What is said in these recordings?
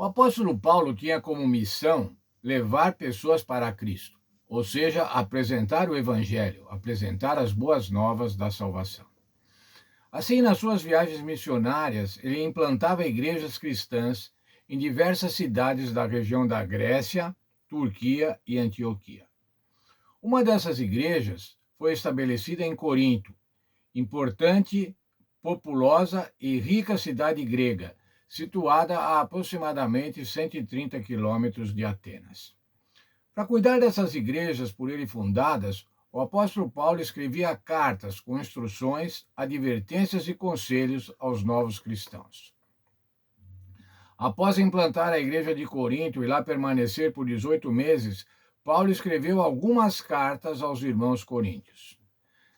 O apóstolo Paulo tinha como missão levar pessoas para Cristo, ou seja, apresentar o Evangelho, apresentar as boas novas da salvação. Assim, nas suas viagens missionárias, ele implantava igrejas cristãs em diversas cidades da região da Grécia, Turquia e Antioquia. Uma dessas igrejas foi estabelecida em Corinto, importante, populosa e rica cidade grega, situada a aproximadamente 130 quilômetros de Atenas. Para cuidar dessas igrejas por ele fundadas, o apóstolo Paulo escrevia cartas com instruções, advertências e conselhos aos novos cristãos. Após implantar a igreja de Corinto e lá permanecer por 18 meses, Paulo escreveu algumas cartas aos irmãos coríntios.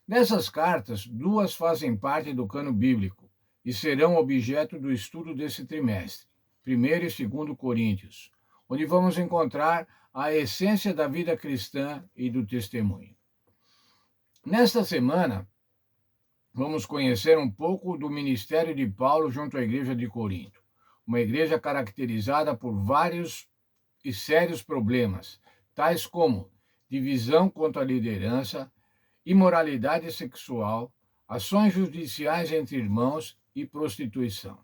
Nessas cartas, duas fazem parte do cano bíblico e serão objeto do estudo desse trimestre, 1º e 2º Coríntios, onde vamos encontrar a essência da vida cristã e do testemunho. Nesta semana, vamos conhecer um pouco do ministério de Paulo junto à igreja de Corinto, uma igreja caracterizada por vários e sérios problemas, tais como divisão contra a liderança, imoralidade sexual, ações judiciais entre irmãos e prostituição.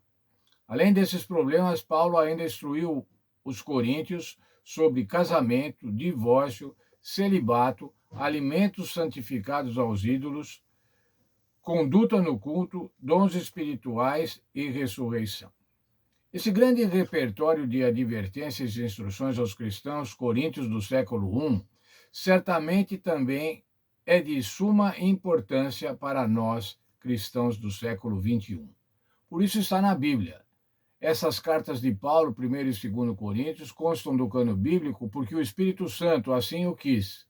Além desses problemas, Paulo ainda instruiu os coríntios sobre casamento, divórcio, celibato, alimentos santificados aos ídolos, conduta no culto, dons espirituais e ressurreição. Esse grande repertório de advertências e instruções aos cristãos coríntios do século I certamente também é de suma importância para nós, cristãos do século XXI. Por isso está na Bíblia. Essas cartas de Paulo, 1º e 2º Coríntios, constam do cano bíblico porque o Espírito Santo assim o quis.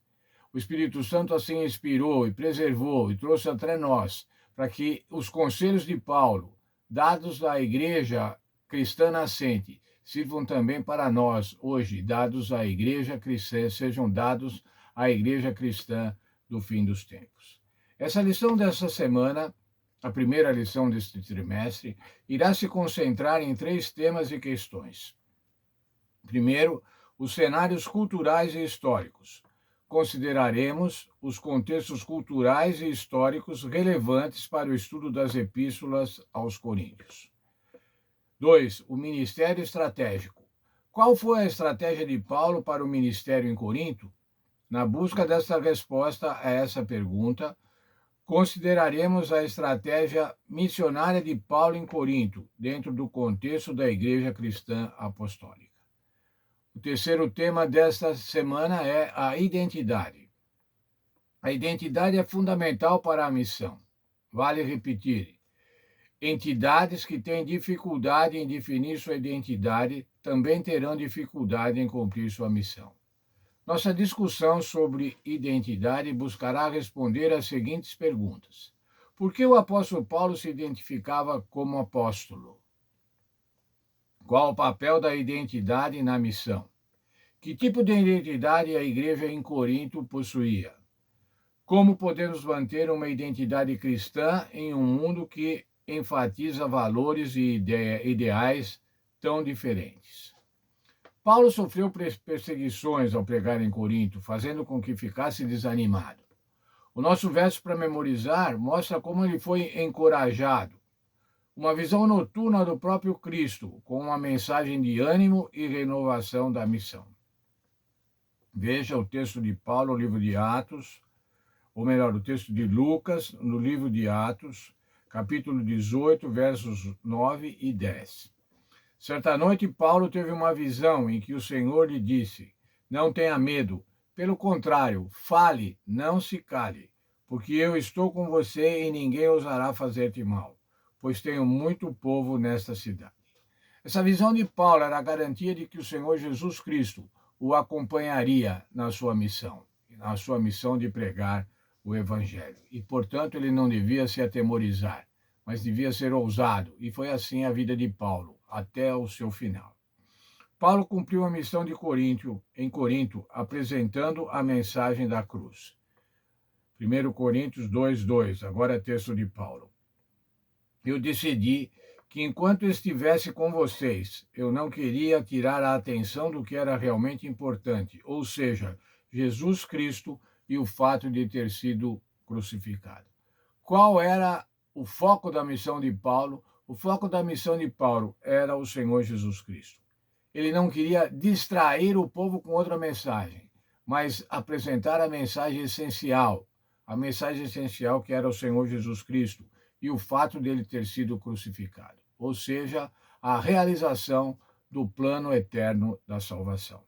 O Espírito Santo assim inspirou e preservou e trouxe até nós, para que os conselhos de Paulo, dados à igreja cristã nascente, sirvam também para nós, hoje, dados à igreja cristã, sejam dados à igreja cristã do fim dos tempos. Essa lição dessa semana, a primeira lição deste trimestre, irá se concentrar em 3 temas e questões. Primeiro, os cenários culturais e históricos. Consideraremos os contextos culturais e históricos relevantes para o estudo das epístolas aos Coríntios. 2. O ministério estratégico. Qual foi a estratégia de Paulo para o ministério em Corinto? Na busca dessa resposta a essa pergunta, consideraremos a estratégia missionária de Paulo em Corinto, dentro do contexto da Igreja Cristã Apostólica. O terceiro tema desta semana é a identidade. A identidade é fundamental para a missão. Vale repetir: entidades que têm dificuldade em definir sua identidade também terão dificuldade em cumprir sua missão. Nossa discussão sobre identidade buscará responder às seguintes perguntas. Por que o apóstolo Paulo se identificava como apóstolo? Qual o papel da identidade na missão? Que tipo de identidade a igreja em Corinto possuía? Como podemos manter uma identidade cristã em um mundo que enfatiza valores e ideais tão diferentes? Paulo sofreu perseguições ao pregar em Corinto, fazendo com que ficasse desanimado. O nosso verso para memorizar mostra como ele foi encorajado. Uma visão noturna do próprio Cristo, com uma mensagem de ânimo e renovação da missão. Veja o texto de Paulo no livro de Atos, ou melhor, o texto de Lucas no livro de Atos, capítulo 18, versos 9 e 10. Certa noite, Paulo teve uma visão em que o Senhor lhe disse: não tenha medo, pelo contrário, fale, não se cale, porque eu estou com você e ninguém ousará fazer-te mal, pois tenho muito povo nesta cidade. Essa visão de Paulo era a garantia de que o Senhor Jesus Cristo o acompanharia na sua missão de pregar o Evangelho. E, portanto, ele não devia se atemorizar, mas devia ser ousado. E foi assim a vida de Paulo, até o seu final. Paulo cumpriu a missão em Corinto, apresentando a mensagem da cruz. 1 Coríntios 2:2, agora é texto de Paulo. Eu decidi que enquanto estivesse com vocês, eu não queria tirar a atenção do que era realmente importante, ou seja, Jesus Cristo e o fato de ter sido crucificado. Qual era o foco da missão de Paulo? O foco da missão de Paulo era o Senhor Jesus Cristo. Ele não queria distrair o povo com outra mensagem, mas apresentar a mensagem essencial que era o Senhor Jesus Cristo e o fato dele ter sido crucificado, ou seja, a realização do plano eterno da salvação.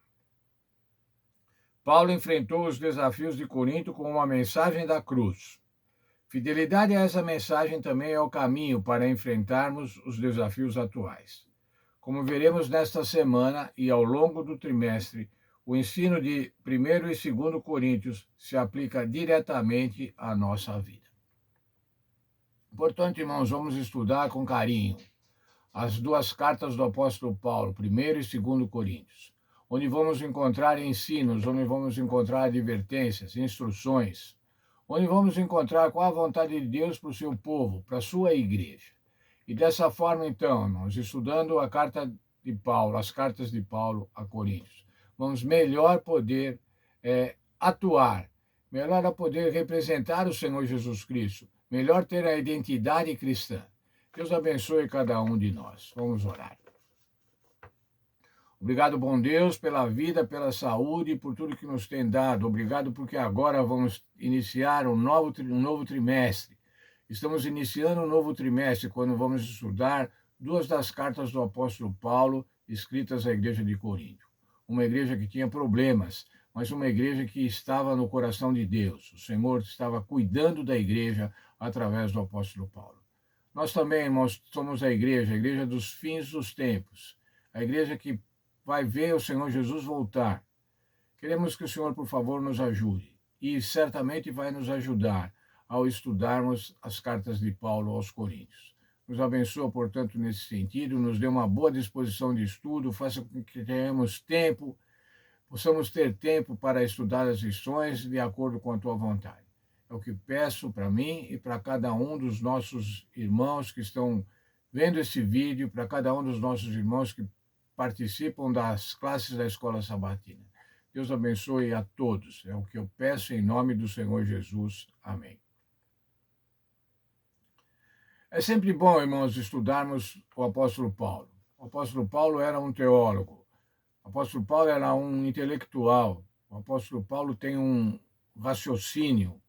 Paulo enfrentou os desafios de Corinto com uma mensagem da cruz. Fidelidade a essa mensagem também é o caminho para enfrentarmos os desafios atuais. Como veremos nesta semana e ao longo do trimestre, o ensino de 1º e 2º Coríntios se aplica diretamente à nossa vida. Portanto, irmãos, vamos estudar com carinho as duas cartas do apóstolo Paulo, 1º e 2º Coríntios, onde vamos encontrar ensinos, onde vamos encontrar advertências, instruções, onde vamos encontrar qual a vontade de Deus para o seu povo, para a sua igreja. E dessa forma, então, irmãos, estudando a carta de Paulo, as cartas de Paulo a Coríntios, vamos melhor poder atuar, melhor poder representar o Senhor Jesus Cristo, melhor ter a identidade cristã. Deus abençoe cada um de nós. Vamos orar. Obrigado, bom Deus, pela vida, pela saúde, por tudo que nos tem dado. Obrigado porque agora vamos iniciar um novo trimestre. Estamos iniciando um novo trimestre quando vamos estudar duas das cartas do apóstolo Paulo escritas à igreja de Corinto. Uma igreja que tinha problemas, mas uma igreja que estava no coração de Deus. O Senhor estava cuidando da igreja através do apóstolo Paulo. Nós também, irmãos, somos a igreja dos fins dos tempos, a igreja que vai ver o Senhor Jesus voltar. Queremos que o Senhor, por favor, nos ajude e certamente vai nos ajudar ao estudarmos as cartas de Paulo aos Coríntios. Nos abençoa, portanto, nesse sentido, nos dê uma boa disposição de estudo, faça com que tenhamos tempo, possamos ter tempo para estudar as lições de acordo com a tua vontade. É o que peço para mim e para cada um dos nossos irmãos que estão vendo esse vídeo, para cada um dos nossos irmãos que participam das classes da Escola Sabatina. Deus abençoe a todos. É o que eu peço em nome do Senhor Jesus. Amém. É sempre bom, irmãos, estudarmos o apóstolo Paulo. O apóstolo Paulo era um teólogo. O apóstolo Paulo era um intelectual. O apóstolo Paulo tem um raciocínio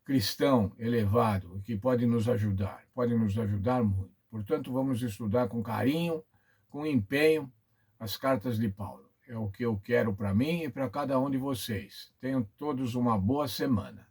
cristão elevado que pode nos ajudar muito. Portanto, vamos estudar com carinho, com empenho, as cartas de Paulo. É o que eu quero para mim e para cada um de vocês. Tenham todos uma boa semana.